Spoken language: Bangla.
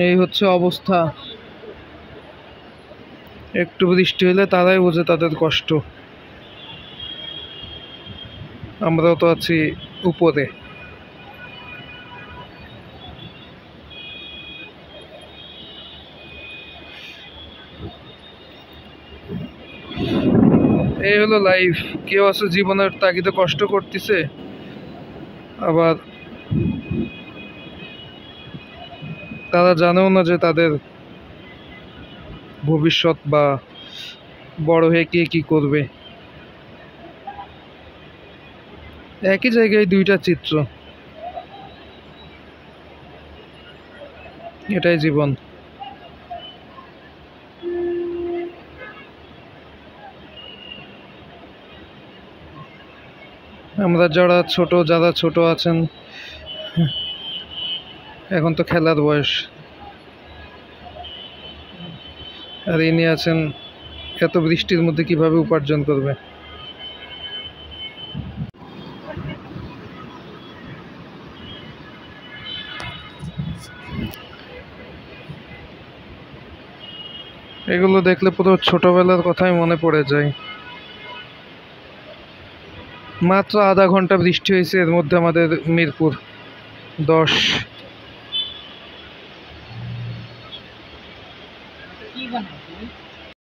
এই হচ্ছে অবস্থা। একটু বৃষ্টি হলে তারাই বোঝে তাদের কষ্ট। আমরাও তো আছি উপরে। এই হলো লাইফ। কেউ আছে জীবনের তাগিদে কষ্ট করতেছে, আবার তারা জানেও না যে তাদের ভবিষ্যৎ বা বড় হয়ে কে কি করবে। একই জায়গায় দুইটা চিত্র, এটাই জীবন। আমরা যারা ছোট আছেন, এখন তো খেলার বয়স, আর ইনি আছেন এত বৃষ্টির মধ্যে কিভাবে উপার্জন করবে। এগুলো দেখলে পুরো ছোটবেলার কথাই মনে পড়ে যায়। মাত্র আধা ঘন্টা বৃষ্টি হয়েছে, এর মধ্যে আমাদের মিরপুর 10